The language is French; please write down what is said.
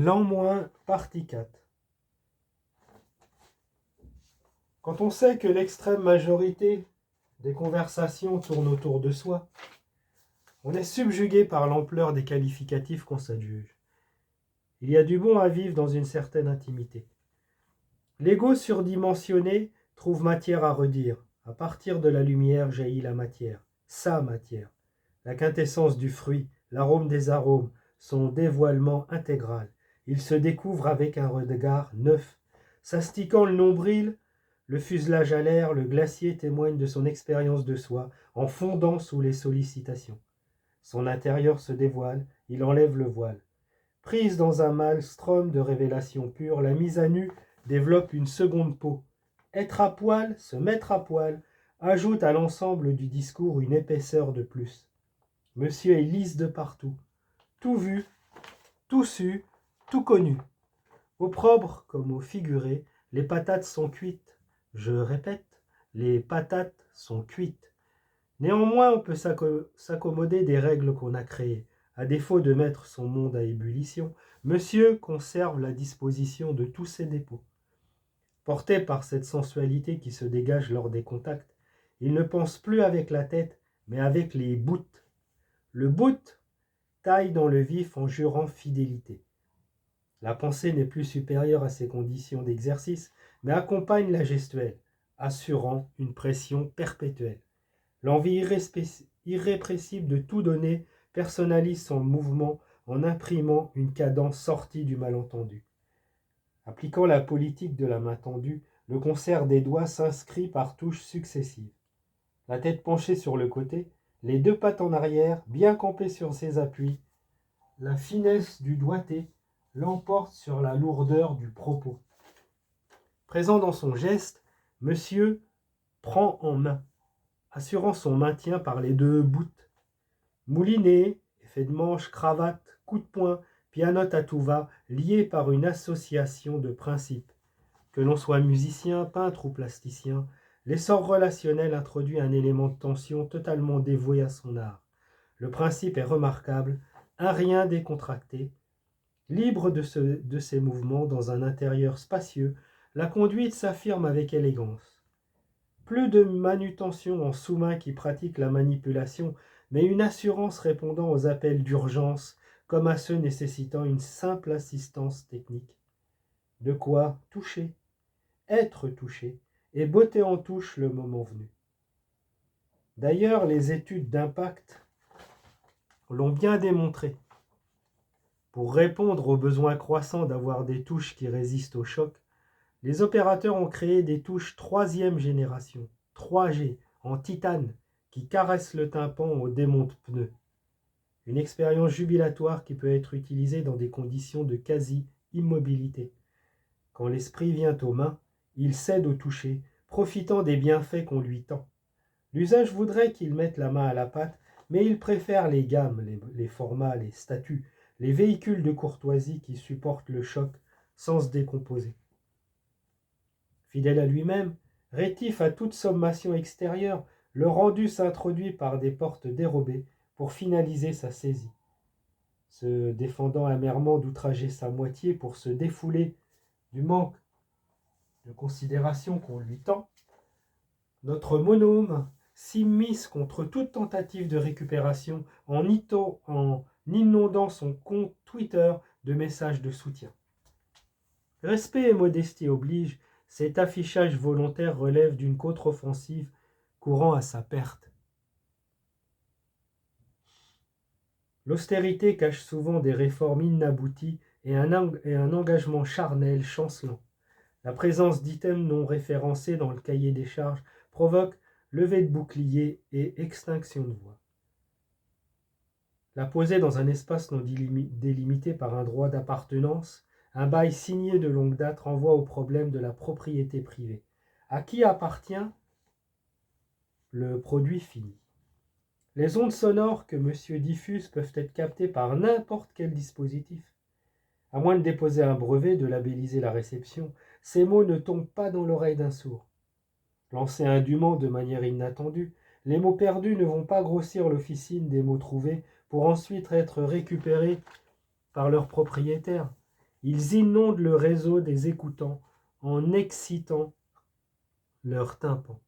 L'an moins, partie 4. Quand on sait que l'extrême majorité des conversations tournent autour de soi, on est subjugué par l'ampleur des qualificatifs qu'on s'adjuge. Il y a du bon à vivre dans une certaine intimité. L'ego surdimensionné trouve matière à redire. À partir de la lumière jaillit la matière, sa matière, la quintessence du fruit, l'arôme des arômes, son dévoilement intégral. Il se découvre avec un regard neuf. S'astiquant le nombril, le fuselage à l'air, le glacier témoigne de son expérience de soi, en fondant sous les sollicitations. Son intérieur se dévoile, il enlève le voile. Prise dans un maelstrom de révélations pures, la mise à nu développe une seconde peau. Être à poil, se mettre à poil, ajoute à l'ensemble du discours une épaisseur de plus. Monsieur est lisse de partout, tout vu, tout su, tout connu. Opprobre comme au figuré, les patates sont cuites. Je répète, les patates sont cuites. Néanmoins, on peut s'accommoder des règles qu'on a créées. À défaut de mettre son monde à ébullition, monsieur conserve la disposition de tous ses dépôts. Porté par cette sensualité qui se dégage lors des contacts, il ne pense plus avec la tête, mais avec les bouts. Le bout taille dans le vif en jurant fidélité. La pensée n'est plus supérieure à ses conditions d'exercice, mais accompagne la gestuelle, assurant une pression perpétuelle. L'envie irrépressible de tout donner personnalise son mouvement en imprimant une cadence sortie du malentendu. Appliquant la politique de la main tendue, le concert des doigts s'inscrit par touches successives. La tête penchée sur le côté, les deux pattes en arrière, bien campées sur ses appuis, la finesse du doigté l'emporte sur la lourdeur du propos. Présent dans son geste, monsieur prend en main, assurant son maintien par les deux bouts. Mouliné, effet de manche, cravate, coup de poing, pianote à tout va, lié par une association de principes. Que l'on soit musicien, peintre ou plasticien, l'essor relationnel introduit un élément de tension totalement dévoué à son art. Le principe est remarquable, un rien décontracté. Libre de ses mouvements dans un intérieur spacieux, la conduite s'affirme avec élégance. Plus de manutention en sous-main qui pratique la manipulation, mais une assurance répondant aux appels d'urgence, comme à ceux nécessitant une simple assistance technique. De quoi toucher, être touché, et botter en touche le moment venu. D'ailleurs, les études d'impact l'ont bien démontré. Pour répondre au besoin croissant d'avoir des touches qui résistent au choc, les opérateurs ont créé des touches 3e génération, 3G, en titane, qui caressent le tympan au démonte-pneus. Une expérience jubilatoire qui peut être utilisée dans des conditions de quasi-immobilité. Quand l'esprit vient aux mains, il cède au toucher, profitant des bienfaits qu'on lui tend. L'usage voudrait qu'il mette la main à la pâte, mais il préfère les gammes, les formats, les statuts, les véhicules de courtoisie qui supportent le choc sans se décomposer. Fidèle à lui-même, rétif à toute sommation extérieure, le rendu s'introduit par des portes dérobées pour finaliser sa saisie. Se défendant amèrement d'outrager sa moitié pour se défouler du manque de considération qu'on lui tend, notre monôme s'immisce contre toute tentative de récupération en inondant son compte Twitter de messages de soutien. Respect et modestie obligent, cet affichage volontaire relève d'une contre-offensive courant à sa perte. L'austérité cache souvent des réformes inabouties et un engagement charnel chancelant. La présence d'items non référencés dans le cahier des charges provoque levée de bouclier et extinction de voix. La poser dans un espace non délimité par un droit d'appartenance, un bail signé de longue date renvoie au problème de la propriété privée. À qui appartient le produit fini? Les ondes sonores que monsieur diffuse peuvent être captées par n'importe quel dispositif. À moins de déposer un brevet, de labelliser la réception, ces mots ne tombent pas dans l'oreille d'un sourd. Lancés indûment de manière inattendue, les mots perdus ne vont pas grossir l'officine des mots trouvés pour ensuite être récupérés par leur propriétaire. Ils inondent le réseau des écoutants en excitant leurs tympans.